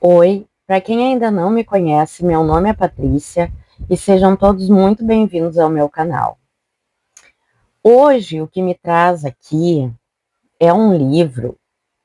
Oi, para quem ainda não me conhece, meu nome é Patrícia e sejam todos muito bem-vindos ao meu canal. Hoje, o que me traz aqui é um livro,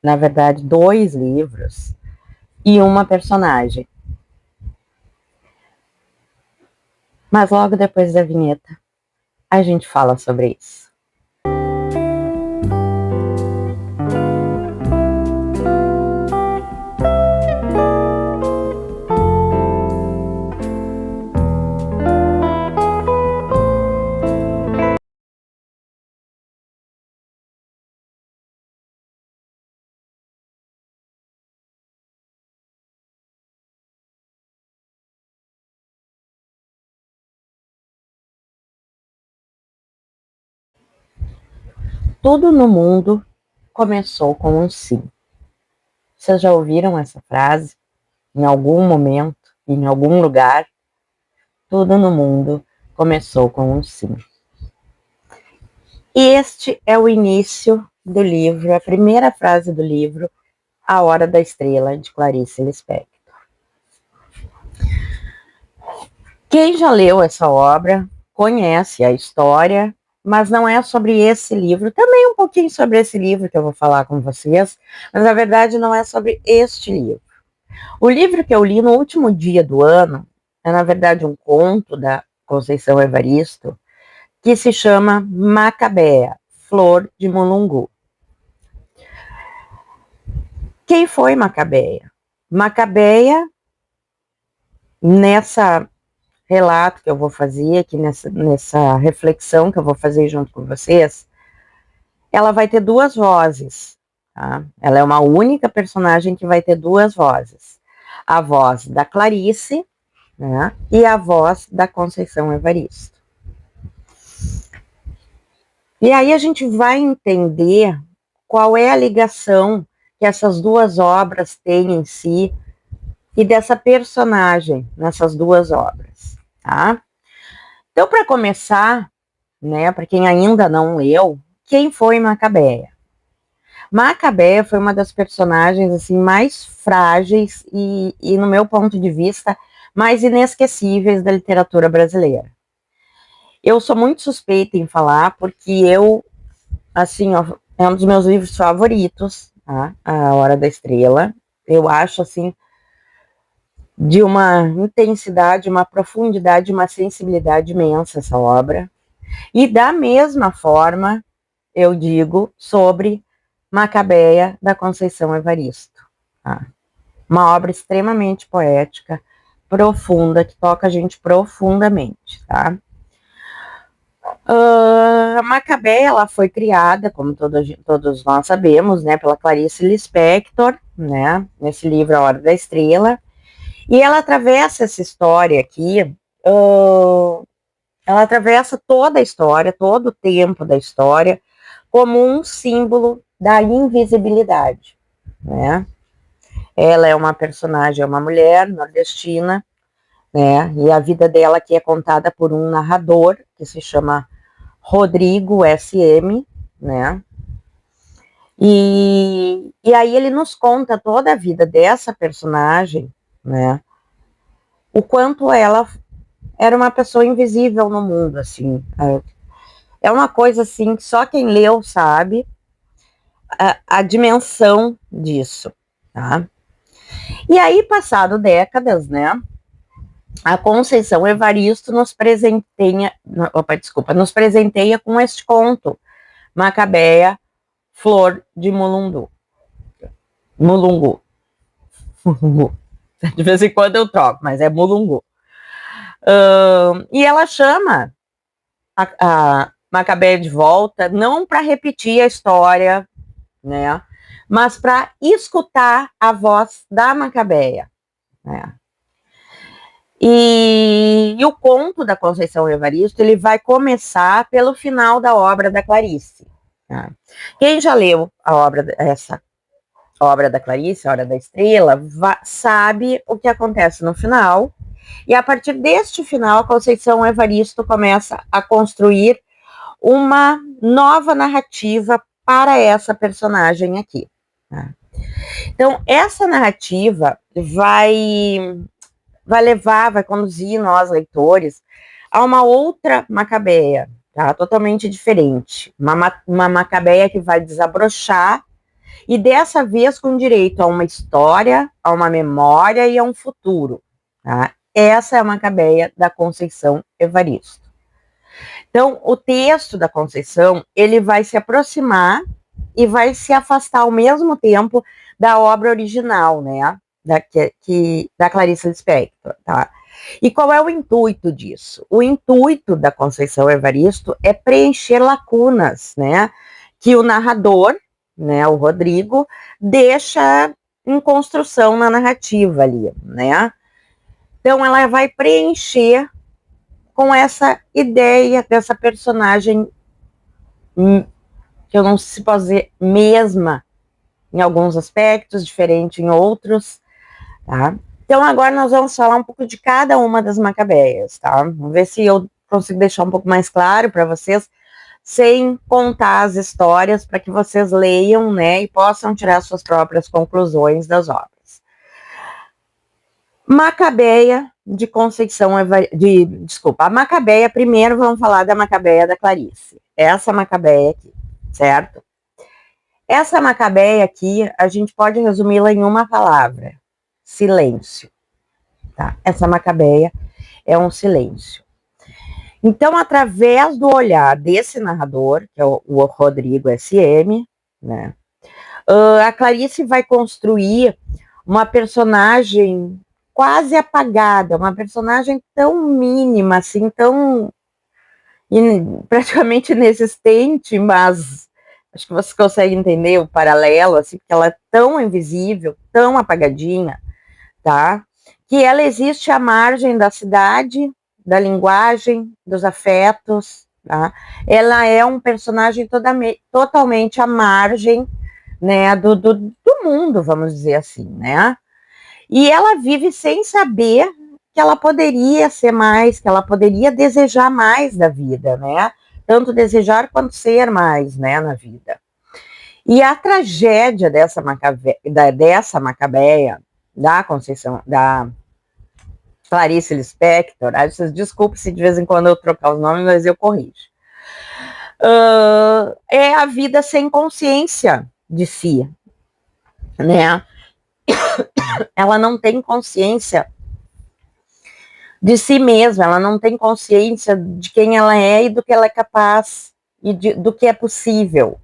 na verdade, dois livros e uma personagem. Mas logo depois da vinheta, a gente fala sobre isso. Tudo no mundo começou com um sim. Vocês já ouviram essa frase? Em algum momento, em algum lugar? Tudo no mundo começou com um sim. E este é o início do livro, a primeira frase do livro, A Hora da Estrela, de Clarice Lispector. Quem já leu essa obra conhece a história, mas não é sobre esse livro, também um pouquinho sobre esse livro que eu vou falar com vocês, mas na verdade não é sobre este livro. O livro que eu li no último dia do ano é, na verdade, um conto da Conceição Evaristo, que se chama Macabea, Flor de Mulungu. Quem foi Macabeia? Macabeia, nessa relato que eu vou fazer aqui, nessa reflexão que eu vou fazer junto com vocês, ela vai ter duas vozes, tá? Ela é uma única personagem que vai ter duas vozes. A voz da Clarice, né, e a voz da Conceição Evaristo. E aí a gente vai entender qual é a ligação que essas duas obras têm em si e dessa personagem nessas duas obras, tá? Então, para começar, né, para quem ainda não leu, quem foi Macabeia? Macabeia foi uma das personagens assim mais frágeis e, no meu ponto de vista, mais inesquecíveis da literatura brasileira. Eu sou muito suspeita em falar porque eu, assim, ó, é um dos meus livros favoritos, tá? A Hora da Estrela. Eu acho assim de uma intensidade, uma profundidade, uma sensibilidade imensa essa obra. E da mesma forma, eu digo sobre Macabeia da Conceição Evaristo. Tá? Uma obra extremamente poética, profunda, que toca a gente profundamente. Tá? A Macabeia ela foi criada, como todos nós sabemos, né, pela Clarice Lispector, né, nesse livro A Hora da Estrela. E ela atravessa essa história aqui, ela atravessa toda a história, todo o tempo da história, como um símbolo da invisibilidade, né? Ela é uma personagem, é uma mulher nordestina, né? E a vida dela aqui é contada por um narrador que se chama Rodrigo SM, né? E aí ele nos conta toda a vida dessa personagem, né? O quanto ela era uma pessoa invisível no mundo, assim. É uma coisa assim que só quem leu sabe a dimensão disso, tá? E aí, passado décadas, né? A Conceição Evaristo nos presenteia, nos presenteia com este conto, Macabeia, Flor de Mulungu. Mulungu. De vez em quando eu troco, mas é Mulungu. E ela chama a Macabeia de volta, não para repetir a história, né? Mas para escutar a voz da Macabeia, né? E o conto da Conceição Evaristo ele vai começar pelo final da obra da Clarice. Tá? Quem já leu essa obra da Clarice, A Hora da Estrela, sabe o que acontece no final. E a partir deste final, a Conceição Evaristo começa a construir uma nova narrativa para essa personagem aqui. Tá? Então, essa narrativa, vai conduzir nós, leitores, a uma outra Macabeia, tá? Totalmente diferente. Uma Macabeia que vai desabrochar, e dessa vez com direito a uma história, a uma memória e a um futuro, tá? Essa é a Macabeia da Conceição Evaristo. Então, o texto da Conceição, ele vai se aproximar e vai se afastar ao mesmo tempo da obra original, né? Da Clarice Lispector, tá? E qual é o intuito disso? O intuito da Conceição Evaristo é preencher lacunas, né? Que o narrador, né, o Rodrigo, deixa em construção na narrativa ali, né? Então, ela vai preencher com essa ideia dessa personagem que eu não sei se posso dizer mesma em alguns aspectos, diferente em outros, tá? Então, agora nós vamos falar um pouco de cada uma das Macabeias, tá? Vamos ver se eu consigo deixar um pouco mais claro para vocês, sem contar as histórias, para que vocês leiam, né, e possam tirar suas próprias conclusões das obras. Macabeia de Conceição desculpa, a Macabeia, primeiro vamos falar da Macabeia da Clarice. Essa Macabeia aqui, certo? Essa Macabeia aqui, a gente pode resumi-la em uma palavra: silêncio. Tá? Essa Macabeia é um silêncio. Então, através do olhar desse narrador, que é o Rodrigo SM, né, a Clarice vai construir uma personagem quase apagada, uma personagem tão mínima, assim, tão praticamente inexistente, mas acho que você consegue entender o paralelo, assim, porque ela é tão invisível, tão apagadinha, tá? Que ela existe à margem da cidade, da linguagem, dos afetos, tá? Ela é um personagem totalmente à margem, né, do mundo, vamos dizer assim, né? E ela vive sem saber que ela poderia ser mais, que ela poderia desejar mais da vida, né? Tanto desejar quanto ser mais, né, na vida. E a tragédia dessa Macabeia, da Conceição, da Clarice Lispector, vocês desculpem se de vez em quando eu trocar os nomes, mas eu corrijo. É a vida sem consciência de si, né? Ela não tem consciência de si mesma, ela não tem consciência de quem ela é e do que ela é capaz e do que é possível,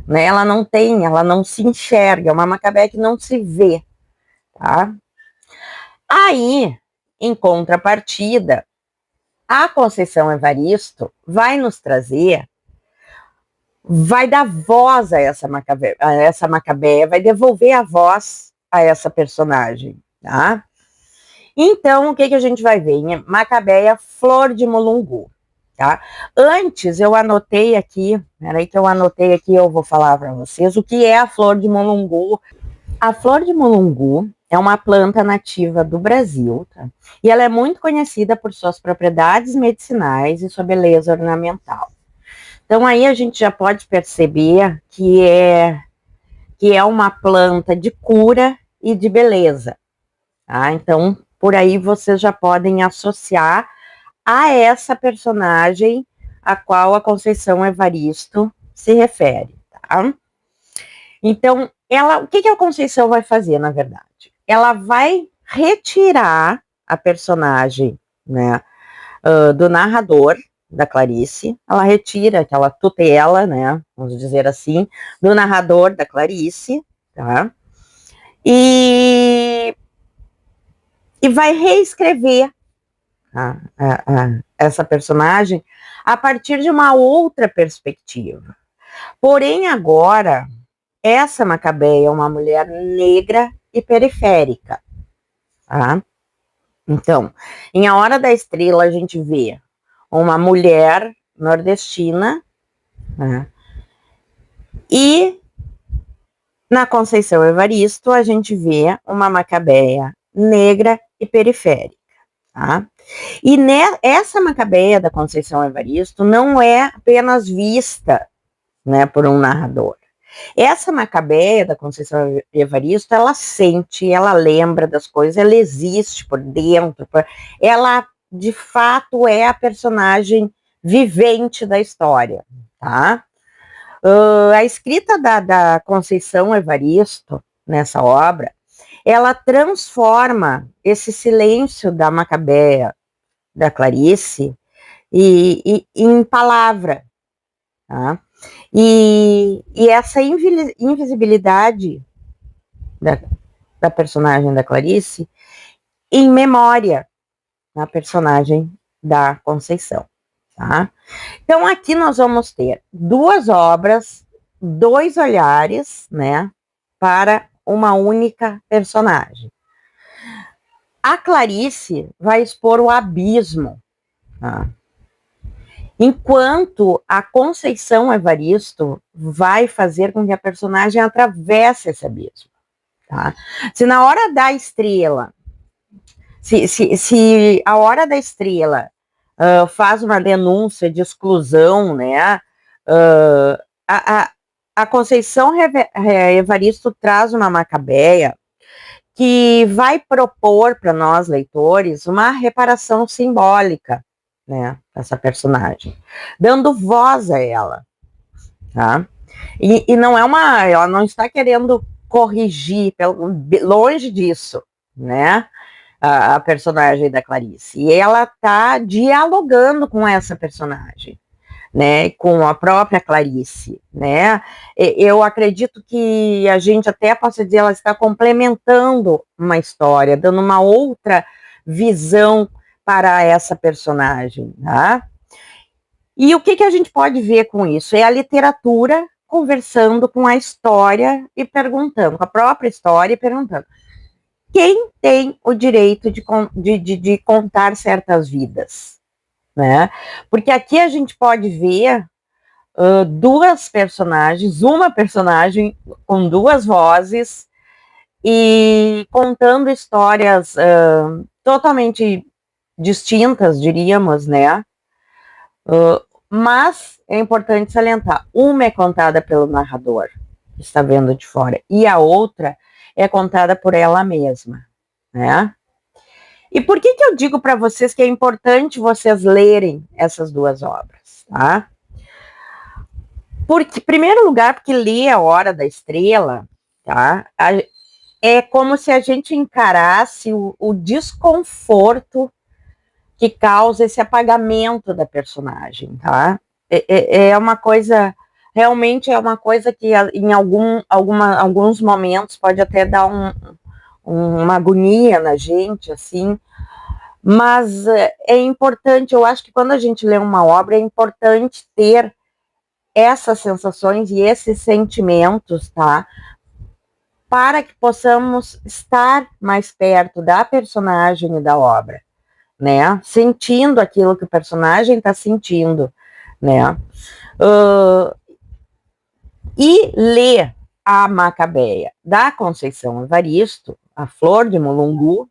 né? Ela não se enxerga, é uma Macabeia que não se vê, tá? Aí, em contrapartida, a Conceição Evaristo vai nos trazer, vai dar voz a essa Macabeia, vai devolver a voz a essa personagem, tá? Então, o que a gente vai ver? Em Macabeia Flor de Mulungu, tá? Antes, eu anotei aqui, peraí que eu anotei aqui, eu vou falar para vocês o que é a Flor de Mulungu. A Flor de Mulungu é uma planta nativa do Brasil, tá? E ela é muito conhecida por suas propriedades medicinais e sua beleza ornamental. Então, aí a gente já pode perceber que é uma planta de cura e de beleza, tá? Então, por aí vocês já podem associar a essa personagem a qual a Conceição Evaristo se refere, tá? Então, o que a Conceição vai fazer, na verdade? Ela vai retirar a personagem, né, do narrador, da Clarice, ela retira aquela tutela, né, vamos dizer assim, do narrador da Clarice, tá? E vai reescrever essa personagem a partir de uma outra perspectiva. Porém, agora, essa Macabeia é uma mulher negra e periférica, tá? Então, em A Hora da Estrela, a gente vê uma mulher nordestina, né? E na Conceição Evaristo, a gente vê uma Macabeia negra e periférica, tá? E essa Macabeia da Conceição Evaristo não é apenas vista, né, por um narrador. Essa Macabeia da Conceição Evaristo, ela sente, ela lembra das coisas, ela existe por dentro, ela de fato é a personagem vivente da história, tá? A escrita da Conceição Evaristo, nessa obra, ela transforma esse silêncio da Macabeia, da Clarice, em palavra, tá? E essa invisibilidade da personagem da Clarice em memória na personagem da Conceição, tá? Então aqui nós vamos ter duas obras, dois olhares, né, para uma única personagem. A Clarice vai expor o abismo, tá? Enquanto a Conceição Evaristo vai fazer com que a personagem atravesse esse abismo, tá? Se na hora da estrela, se a hora da estrela faz uma denúncia de exclusão, né, a Conceição Evaristo traz uma Macabeia que vai propor para nós, leitores, uma reparação simbólica, né, essa personagem, dando voz a ela, tá? E não é ela não está querendo corrigir, longe disso, né, a personagem da Clarice, e ela está dialogando com essa personagem, né, com a própria Clarice, né, eu acredito que a gente até possa dizer, ela está complementando uma história, dando uma outra visão para essa personagem, tá? E o que a gente pode ver com isso? É a literatura conversando com a história e perguntando, com a própria história e perguntando, quem tem o direito de contar certas vidas, né? Porque aqui a gente pode ver duas personagens, uma personagem com duas vozes e contando histórias totalmente distintas, diríamos, né? Mas é importante salientar, uma é contada pelo narrador, que está vendo de fora, e a outra é contada por ela mesma, né? E por que eu digo para vocês que é importante vocês lerem essas duas obras, tá? Porque, em primeiro lugar, porque ler A Hora da Estrela, tá? É como se a gente encarasse o desconforto que causa esse apagamento da personagem, tá? É uma coisa, realmente é uma coisa que em alguns momentos pode até dar uma agonia na gente, assim, mas é importante, eu acho que quando a gente lê uma obra, é importante ter essas sensações e esses sentimentos, tá? Para que possamos estar mais perto da personagem e da obra, né? Sentindo aquilo que o personagem está sentindo, né? E ler a Macabeia da Conceição Evaristo, A Flor de Mulungu,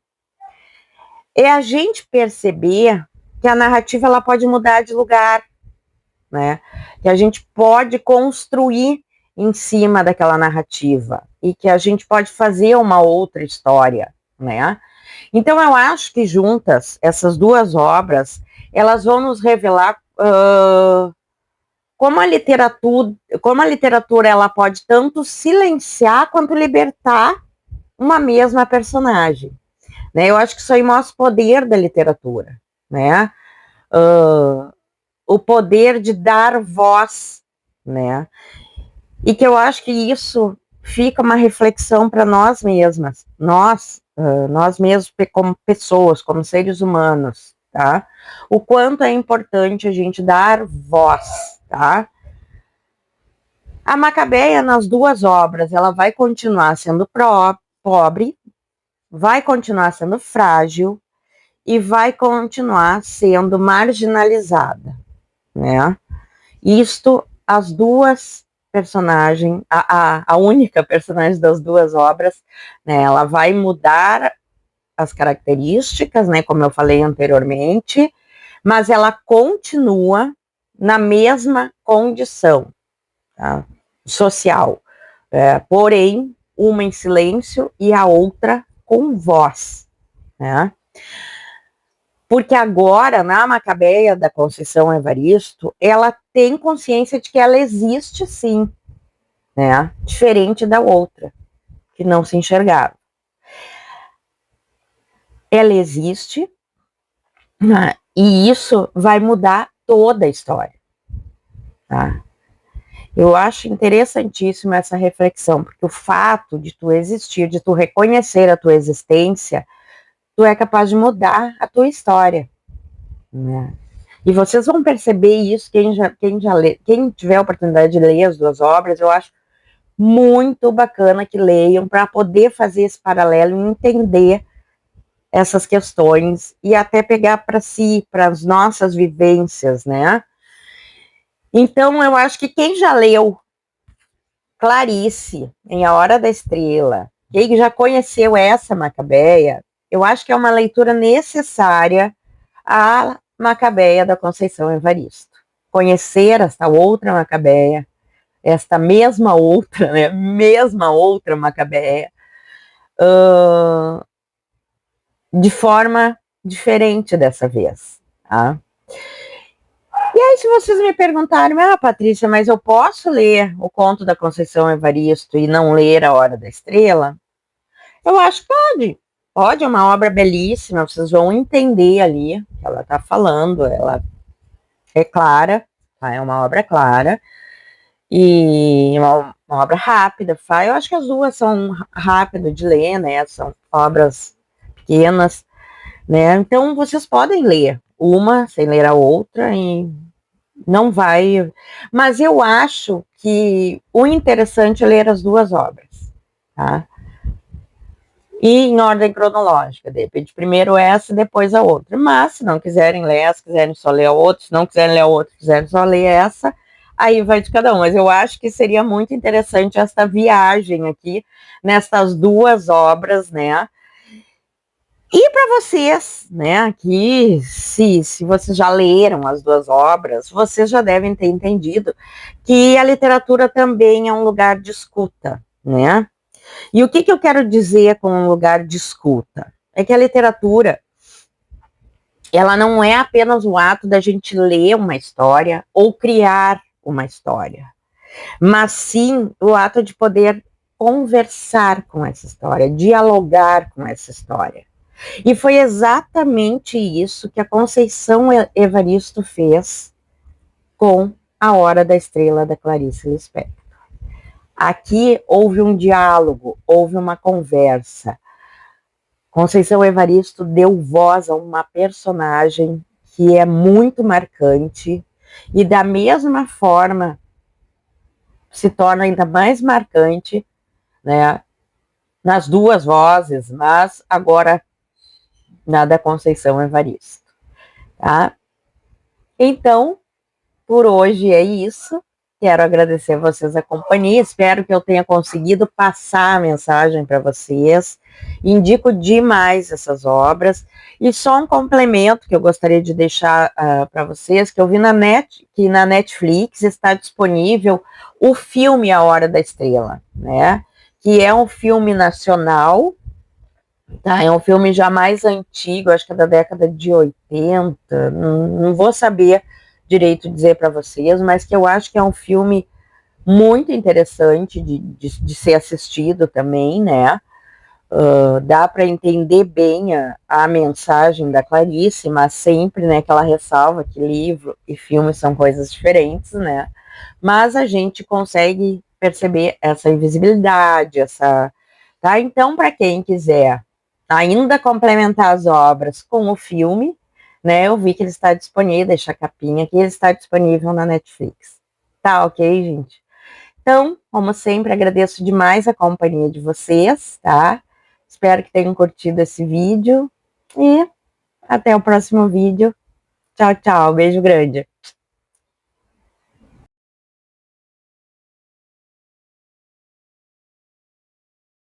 é a gente perceber que a narrativa ela pode mudar de lugar, né? Que a gente pode construir em cima daquela narrativa e que a gente pode fazer uma outra história, né? Então eu acho que juntas essas duas obras elas vão nos revelar como a literatura ela pode tanto silenciar quanto libertar uma mesma personagem, né? Eu acho que isso aí mostra o poder da literatura, né? O poder de dar voz, né? E que eu acho que isso fica uma reflexão para nós mesmas, nós mesmos como pessoas, como seres humanos, tá? O quanto é importante a gente dar voz, tá? A Macabeia, nas duas obras, ela vai continuar sendo pobre, vai continuar sendo frágil e vai continuar sendo marginalizada, né? Isto, as duas personagens, a única personagem das duas obras, né, ela vai mudar as características, né, como eu falei anteriormente, mas ela continua na mesma condição, tá, social. porém, uma em silêncio e a outra com voz, né? Porque agora, na Macabeia da Conceição Evaristo, ela tem consciência de que ela existe sim, né? Diferente da outra, que não se enxergava. Ela existe, né? E isso vai mudar toda a história, tá? Eu acho interessantíssimo essa reflexão, porque o fato de tu existir, de tu reconhecer a tua existência, tu é capaz de mudar a tua história, né? E vocês vão perceber isso, quem tiver a oportunidade de ler as duas obras, eu acho muito bacana que leiam para poder fazer esse paralelo e entender essas questões e até pegar para si, para as nossas vivências, né? Então, eu acho que quem já leu Clarice, em A Hora da Estrela, quem já conheceu essa Macabeia, eu acho que é uma leitura necessária à Macabeia da Conceição Evaristo. Conhecer esta outra Macabeia, esta mesma outra, né? Mesma outra Macabeia, de forma diferente dessa vez, tá? E aí, se vocês me perguntarem, Patrícia, mas eu posso ler o conto da Conceição Evaristo e não ler A Hora da Estrela? Eu acho que pode. Pode, é uma obra belíssima, vocês vão entender ali o que ela está falando, ela é clara, tá? É uma obra clara, e uma obra rápida, eu acho que as duas são rápidas de ler, né? São obras pequenas, né? Então, vocês podem ler uma sem ler a outra e não vai... Mas eu acho que o interessante é ler as duas obras, tá? E em ordem cronológica, de repente primeiro essa, depois a outra. Mas se não quiserem ler essa, quiserem só ler a outra, se não quiserem ler a outra, quiserem só ler essa, aí vai de cada um. Mas eu acho que seria muito interessante esta viagem aqui, nessas duas obras, né? E para vocês, né, aqui, se vocês já leram as duas obras, vocês já devem ter entendido que a literatura também é um lugar de escuta, né? E o que eu quero dizer com um lugar de escuta? É que a literatura, ela não é apenas o ato da gente ler uma história ou criar uma história, mas sim o ato de poder conversar com essa história, dialogar com essa história. E foi exatamente isso que a Conceição Evaristo fez com A Hora da Estrela, da Clarice Lispector. Aqui houve um diálogo, houve uma conversa. Conceição Evaristo deu voz a uma personagem que é muito marcante e da mesma forma se torna ainda mais marcante, né, nas duas vozes, mas agora na da Conceição Evaristo, tá? Então, por hoje é isso. Quero agradecer a vocês a companhia. Espero que eu tenha conseguido passar a mensagem para vocês. Indico demais essas obras. E só um complemento que eu gostaria de deixar para vocês, que eu vi que na Netflix está disponível o filme A Hora da Estrela, né? Que é um filme nacional, tá? É um filme já mais antigo, acho que é da década de 80, não vou saber direito dizer para vocês, mas que eu acho que é um filme muito interessante de ser assistido também, né? Dá para entender bem a mensagem da Clarice, mas sempre, né, que ela ressalva que livro e filme são coisas diferentes, né? Mas a gente consegue perceber essa invisibilidade, tá? Então, para quem quiser ainda complementar as obras com o filme, né, eu vi que ele está disponível, deixa a capinha aqui, ele está disponível na Netflix. Tá ok, gente? Então, como sempre, agradeço demais a companhia de vocês, tá? Espero que tenham curtido esse vídeo e até o próximo vídeo. Tchau, tchau. Beijo grande.